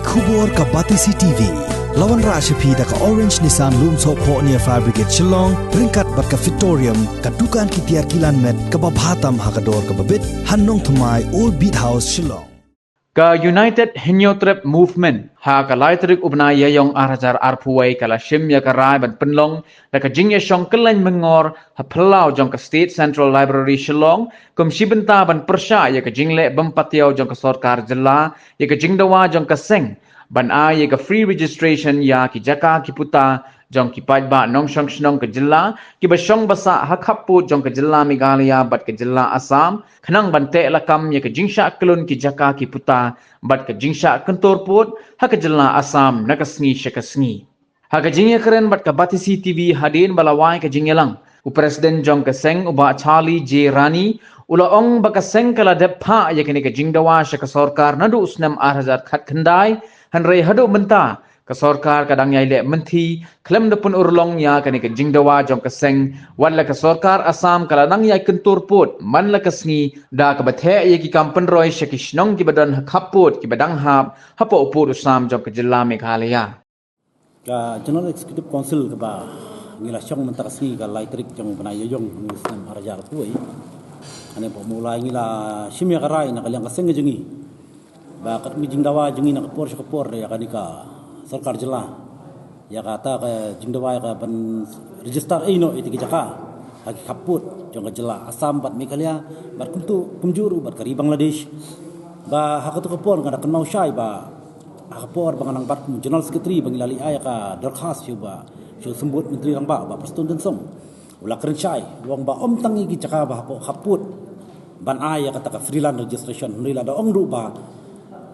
Khubor ka Batisi TV. Lawan Rashapi da ka Orange Nissan Loom So Po near Fire Brigade Shillong, Ringkat bat ka Victorium, ka Dukan ki Tiar Kilan Met, ka Babhatam Hakador ka Babit, Hannong Thumai Old Beat House Shillong. Ka United Henyotrep Movement ha ka laitrik ubnaya yong arajar arpuai kala shim ya ka rai ban penlong da ka jingya shong kelain mengor ha pelau jong ka State Central Library Shillong kum shibenta ban persya ya ka jingle bempatiau jong ka Sarkar Jilla ya ka jingdawa jong ka Seng ban a ya ka free registration ya ki Jaka ki Puta jong ki Pajba nong shong shnong ka Jilla ki ba shong basa ha khappu jong ka Jilla Meghalaya bat ka Jilla Assam khanang bante lakam ya ka jingsha kelun ki Jaka ki Puta bat ka jingsha kentor put ha ka Jilla Assam nakasngi syakasngi ha ka jingya keren bat ka Batisi TV hadin balawai ka jingyalang u Presiden jong ka Seng uba Charlie J Rani ula ong baka Seng kala depha ya ka jingdawa syaka Sarkar nadu usnam 8000 khat khandai hanrei hadu menta ka Sarkar kadang yai le menti klem de pun urlong ya ka jingdawa jong ka Seng wala ka Sarkar Assam kala nang yai kentur put man la kasngi da ka bathe ye ki kampen roi shakishnong ki badan khaput ki badang hap hapo upur usam jong ka Jilla Meghalaya ka General Executive Council ka ba ngila syong menta kasngi ka laitrik jong banaya yong muslim arajar tuai ane po mulai ngila shimya karai na kalyang ka Seng jengi ba kat mi jingdawa jengi na kapor ya kanika Sarkar Jilla ya kata ka jingdawa ka ban register ino iti ki Jaka hagi kaput jong ka Jilla Assam bat Meghalaya bat kumjuru bat kari Bangladesh ba hakatu kapor ngada kenau syai ba hakapor banganang bat General Secretary bangilali aya ka darkhas yu ba syu sembut menteri rang ba Preston Densong ulah keren syai wong ba om tangi ki Jaka ba kaput ban aya kata ka freelance registration nila da ong ru ba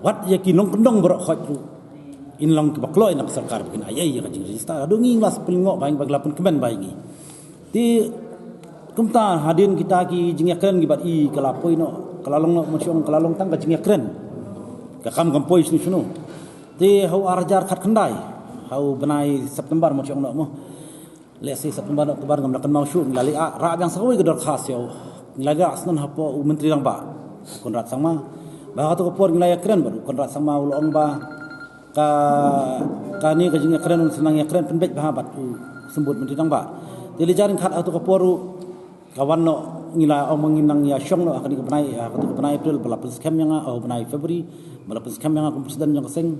wat ya ki nong kendong berok khot ru in long ke baklo ina Sarkar bikin ayai ya kajing register adu nging las pelingok baing baglapun kemen baingi ti kumta hadin kita ki jingyakren gi bat i kalapoi no kalalong no mosyong kalalong tang ka jingyakren ka kam kampoi sunu ti hau arajar khat khandai hau benai September mosyong no mo lesi September Oktober ngam lakan mau syu nglali a ra gang sawi ke dor khas yo nglaga asnan hapo menteri rang ba konrat sangma ba to ko por nglayakren ba konrat sangma ulong ba kani kajing keren senang ya keren penbet bahabat sembut menteri tang ba dili jaring khat atu kaporu kawan no ngila omonginang ya syong no akan kebenai April balapun skam yang benai Februari balapun skam yang presiden yang Seng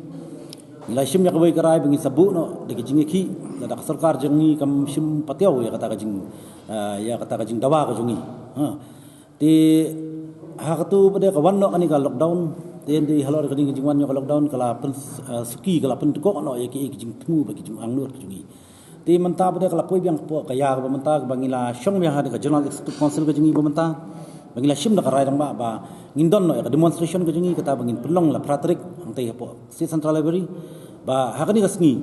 ngila syim ya kawai karai bengi sabu no de kajing ki da Sarkar jengi kam syim patiau ya kata kajing dawa kajungi ti hakatu pada kawan no kani ka lockdown ten di halor kading jingwan yo lockdown kala pen suki kala pen ko no ye ki jing tmu bagi jing angnur jungi ti menta bade kala poi biang po kaya ba menta bangila syong ya hade ka General Executive Council ka jingi ba menta bangila syim da karai dang ba ngindon no ya demonstration ka jingi kata bangin pelong la pratrik angtai po State Central Library ba hakani ka sngi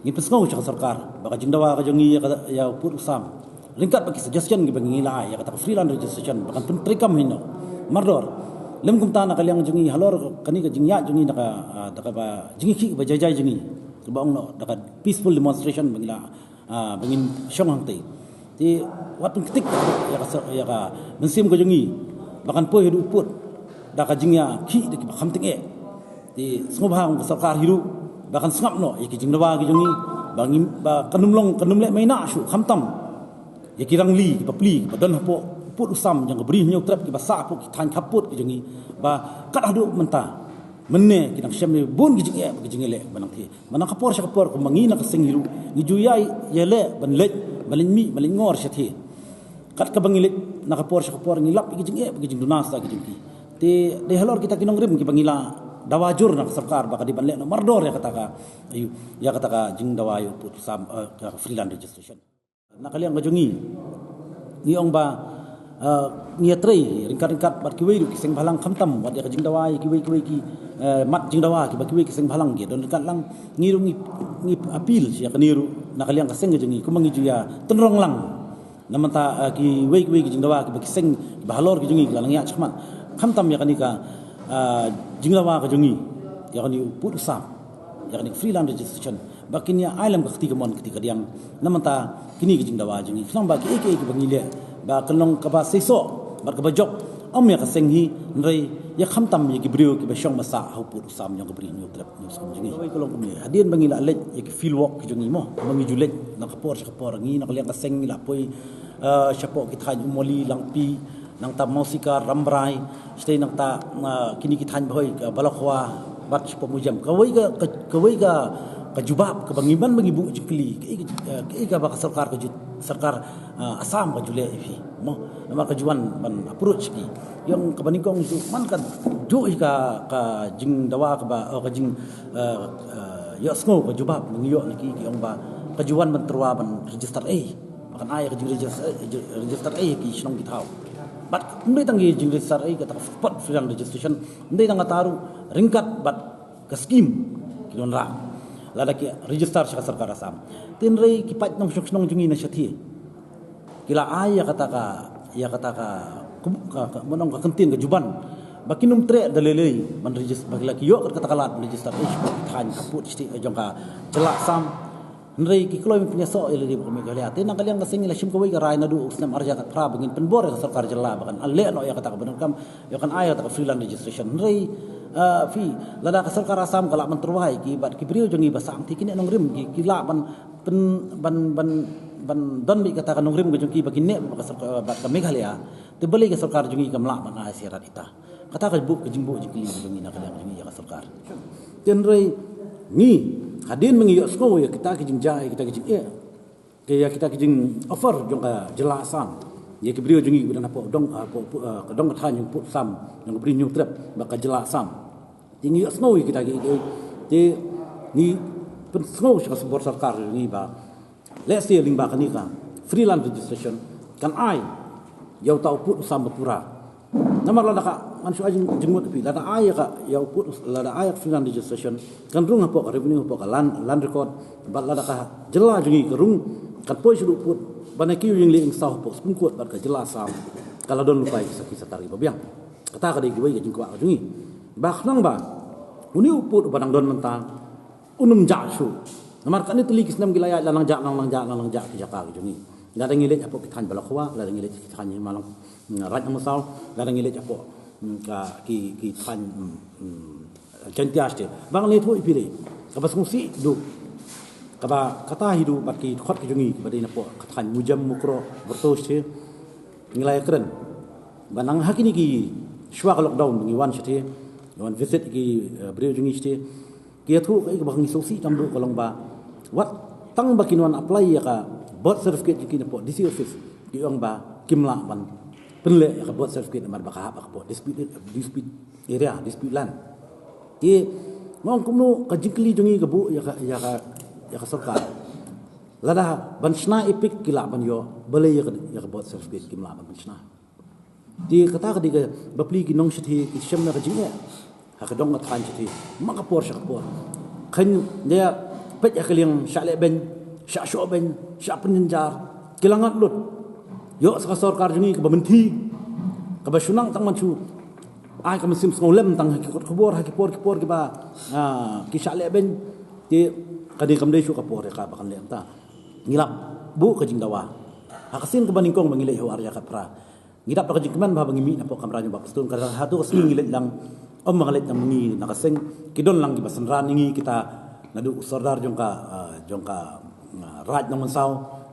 ngin pesngau cha Sarkar ba ka jingdawa ka jingi ya put usam ringkat bagi suggestion gi bangila ya kata freelance registration ba kan pen trikam hino mardor lem kumta na kalyang jungi halor kani ka jingya jungi daka ba jingi ki ba jajai jungi baong no daka peaceful demonstration bangila bangin syong hangte ti watun ketik ya ka mensim ka jungi bakan po hidu put daka jingya ki de ba khamting e ti sngobhang Sarkar hidu bakan sngap no ya ki jingdawa ki jungi bangim ba kanumle maina syu khamtam ya kirang li ba pli ba don hapo put usam yang beri nyau trap ki basa put ki tan kaput ki jengi ba kat adu menta menne ki nang syam bun ki jengi le banang thi manang kapor ko mangina ka singiru ni juyai yele ban le balin mi balin ngor syathi kat ka bangilit na kapor ngilap ki jeng dunas ta ki jengi ti de halor kita kinong rim ki bangila dawajur na Sarkar ba ka di banle no mardor ya kata ka ayu ya kata ka jing dawayo put usam freelance registration nakaliang ka jengi ni ong ba niatrai ringkat bat kiwei ki Seng Bhalang khamtam wat ya jingdawa kiwei ki mat jingdawa ki kiwei ki Seng Bhalang ge don ringkat lang ngiru ngi apil sia kaniru nakaliang ka Seng jengi kumangi juya tenrong lang namanta kiwei ki jingdawa ki Seng bahalor ki jengi lang ya chman khamtam ya kanika jingdawa ka jengi ya kani put usam ya kani freelance registration bakinya ailam ka ketika diam namanta kini ki jingdawa jengi khang ba ki bangile ba kelong ka ba seso bar ka ba job ya kaseng hi nrei ya kham tam ya gibriu ki bashong masa hau pu sam yang gibri new trap new sam jingi oi kolong kumi hadien bangi la lej ya ki feel walk ki jungi mo bangi julet na kapor ngi na kaliang kaseng la poi chapo ki than umoli langpi nang ta musika ramrai stay nang ta kini ki than bhoi balakhwa bat chapo mujam kawai ga kajubab ke bangiban bangibu jikli ke ga ba sarkar ke sarkar asam ka jule fi mo nama kajuan ban approach ki yang kabanikong itu man kan ju ka jing dawa ka ba ka jing ya sngo ka jubab ngiyo niki ki ong ba kajuan ban terwa ban register bahkan ai ka jing register ki snong ki thau bat ndai tangi jing register ka ta spot freelance registration ndai tang taru ringkat bat ka scheme ki don ra lada ki register sa sarkar asam tinrei ki pat nong snong jungi na sathi kila aya kata ka monong ka kentin ke juban bakinum tre dalelei man register bagla ki yo kata kalat register than kaput sti jongka celak sam nrei ki kloi punya so ele di kami kali ate nang kaliang kasing la sim ko ga rai na du usnam arja ka pra bangin penbor ka sarkar jela bakan alle no ya kata ka benar kam yo kan aya ta freelance registration nrei fi lada ka sarkar asam kala man terwai ki bat ki brio jongi basang ti kini nong rim ki la ban don bi kata kanong rim gajung ki bagine ka sarkar bat ka meghalaya te bali ka sarkar jongi kam la man asirat ita kata ka bu ka jingbu jingli jongi na kaliang jongi ya ka sarkar tenrei ni hadin mengi sko ya kita kijing jai kita kijing ya kita kijing offer jong ka jelasan ya ki brio jongi budan apa dong dong ka than yung put sam yang bri nyung trap baka jelasan tingi sko kita ki ni pen sko sa support sarkar ni ba let's say ling ba kan ni ka freelance registration kan ai yau tau put sam pura namar la ka mansu ajing jengmut pi la aya ka yau put la aya freelance registration kan rung apa ka revenue apa ka land record ba la ka jela jungi ka rung kan poi sudu put banaki yung ling sa po spungkut ba ka jela sam kala don lupai sakit satari ba biang kata ka dei giwai ka jingkwa ka jungi ba khnang ba uni uput badang don mentang unum jaksu namar kan itu likis nam gilaya lanang jak ki jaka ka jungi la ngilet apo ki than balakhwa la ngilet ki than malang raj amusal la ngilet apo ka ki than jentiaste bang le thoi pire ka basungsi du ka ba kata hidu bat ki khot ki jungi ba dei apo ka than mujam mukro bertos che ngilai keren banang hakini ki shwa lockdown ngi wan che wan visit ki brio jungi che ki thu ka bang sungsi tamdu kolong ba wat tang bakinwan apply ya ka birth certificate ki po DC office ki ong ba kimla ban penle ka birth certificate mar ba ka po dispute area dispute land ki ngong kumno ka jikli jungi ka bu ya ka sarkar lada ban shna epik kila ban yo bale ya ka birth certificate kimla ban shna di kata ka diga bapli ki nong shithi ki shamna ka jinga ha ka dong ka than shithi makapor shakapor khan dia pet ya kaliang shale ben syak syok ben syak penjenjar kilangat lut yo sa sarkar jungi ka bamenti ka basunang tang manchu ai ka mesim ngolem tang hakikot kubor ki ba ki syak le ben ti ka di kam dei su ka por ka bakan le ta ngilap bu ka jing dawa hakasin ka baningkong mangilai ho arya ka pra ngidap ka jing keman ba bangimi na po kamranyo ba pastun ka hatu ka sing ngilet lang mangalet nang ngi nakaseng kidon lang gi basanran ngi kita nadu sardar jongka raj nang mansau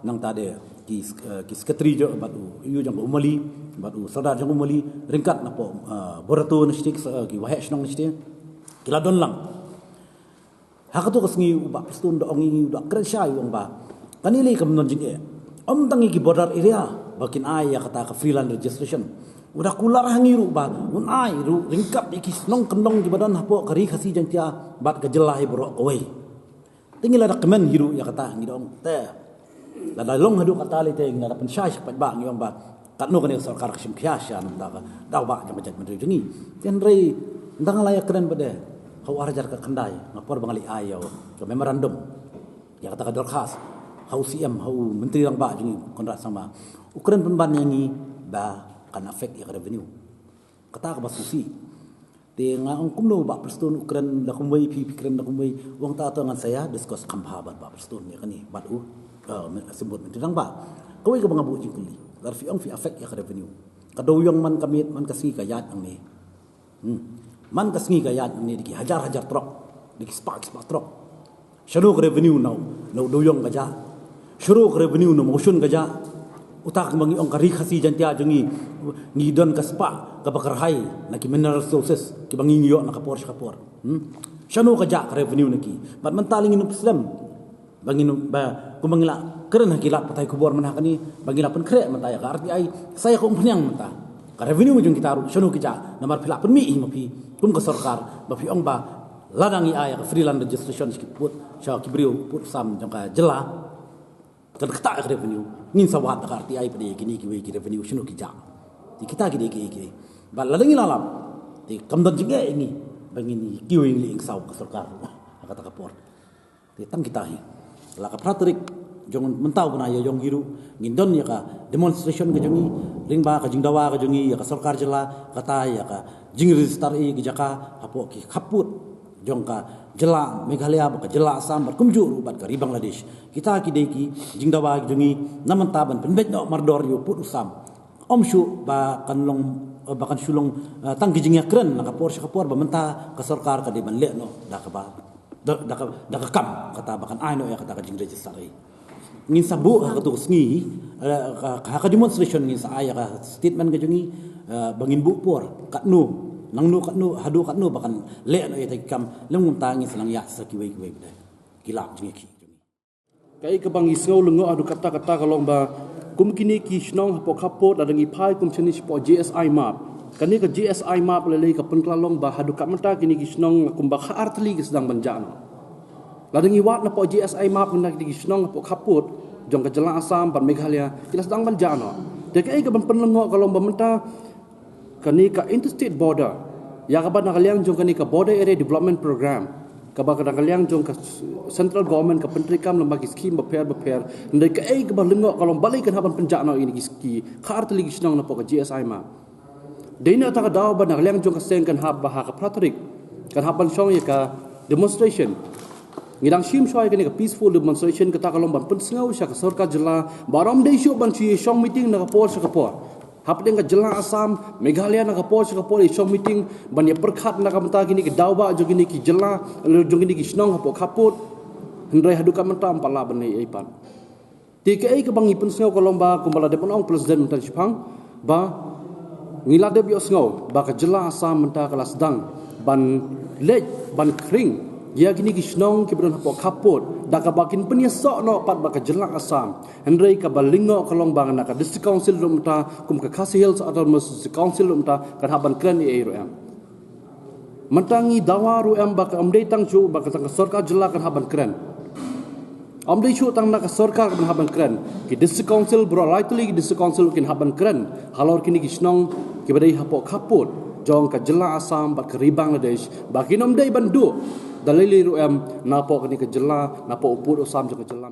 nang tade ki sekretari jo batu yu jang umali batu sadar jang umali ringkat na po borato na stik ki wahesh nang stik kila don lang hakatu kasngi uba pastun do ongi do kresha yung ba kanili kam non jing tangi ki border area bakin ay kata ka freelance registration udah kular hangiru ba un ai ru ringkat ikis nong kendong di badan hapo kari khasi jang tia bat ka jelahi borok kowe tinggal ada kemen hiru ya kata ngidong te la long hadu kata le te ngada pen syai pat ba ngiong ba kat no kan sarkar ksim khiasya nam da daw ba jam jat menteri jengi ten rei ndang layak keren bede hau arjar ka kendai ngapor bangali ayo ke memorandum ya kata kador khas hau CM hau menteri rang ba jengi kondrat sama ukren penban yangi ba kan afek ya revenue kata ka basusi te nga ang kumno ba prestun ukren la kumway pikren la kumway wang ta ngan saya discuss kampha ba prestun ya kani bat sebut mentirang ba kawai ka mga buji kuli lar fi ang fi affect ya revenue Kaduyong man kamit man kasi kayat ang ni. Man kasi kayat ang ni diki hajar-hajar truk, diki spark truk. Syaruk revenue now duyong kaja. Syaruk revenue no motion kaja. Utak mangi ong kari khasi jantia jangi ni don kaspa kabakarhai naki mineral resources ki bangi yo nakapor. Syanu kaja revenue naki. Bat mentaling inu Islam. Bangi nu ba kumangila keren hakila patai kubor man hakani bangila pen krek mata ya arti ai saya ko umpanyang mata ka revenue jung kita ru syanu kaja namar phila pen mi mapi kum ka sarkar mapi ong ba ladangi ai ka freelance registration ki put sha ki brio put sam jang ka jela kan kata revenue ngin sawat ka arti ai pada kini ki revenue syanu kaja di kita ki ba ladangi lalam di kamdan jinge ini bangini kiwing li ing saw ka sarkar kata kapor di tang kita hi la ka pratrik jong mentau bana ya jong giru ngindon ya ka demonstration ka jongi ringba ka jingdawa ka jongi ya ka sarkar jela kata ya ka jing register i jaka apo ki khaput jong ka jela Meghalaya ba ka jela Assam bar kumjur bat ka ri Bangladesh kita ki deki jingdawa ka jongi namantaban penbet no mardor yo put usam omshu ba kanlong bahkan sulong tang gijingnya keren nak kapor ba menta ka sarkar ka de ban le no da ka ba da ka kam kata bahkan ai no ya kata ka jing register i ngin sabu ka tu sngi ka demonstration ngin sa aya ka statement ka jungi bangin bu por katnu nangnu katnu hadu katnu bahkan le no ya kam lengum tangi selang ya sa kiwai bda kilap jungi ki kai ka bangi sngau lengo adu kata kalong ba kum kini ki snong hapo kapot adangi phai kum chini po GSI map kani ka GSI map lele ka penklalong ba hadu kamata kini ki snong kum ba khartli ki sedang banjano ladangi wat na po GSI map na ki snong po kapot jong ka jela Assam ban Meghalaya kila sedang banjano de kai ka ban penlengo kalong ba menta kani ka interstate border ya ka ba nakaliang jong kani ka border area development program kabak kadang-kadang jong ka central government ka pentrikam lembaga skim beper ndai ka ai ka balengo kalau balik kan haban penjakno ini ski khar tali gisnong na po ka GSI ma deina ta ka daw ba nakaliang jong ka seng kan hab ba ka pratrik kan haban song ya ka demonstration ngidang shim shoy ka ni ka peaceful demonstration ka ta kalong ban pensngau sya ka sarkar jela barom dei syo ban chi song meeting na ka por sa ka por hapdeng ka jela Assam Meghalaya na ka por shong meeting ban ya perkhat na ka menta kini ki dawba jo kini ki jela jo kini ki snong hapo kaput hendrai hadu ka menta ampala ban nei aipan TKI ka bangi pensngau ka lomba kumbala de ponong president menta Jepang ba ngila de bio sngo ba ka jela Assam menta kelas dang ban lej ban kring ya kini ki snong ki bron hapo kaput da ka bakin penyesok no pat ba ka jela Assam hendrai ka balingo kalong bang na ka district council rumta kum ka Khasi Hills atau district council rumta kan haban kren e ro am mentangi dawaru am ba ka amdei tang chu ba ka tang sarkar jela kan haban kren amdei chu tang na ka sarkar kan haban kren ki district council bro lightly ki district council kin haban kren halor kini ki snong ki badai hapo kaput jong ka jela Assam ba ka ri Bangladesh ba kinom dei bandu dalili ru am napo kini ke jela napo uput usam jo ke jela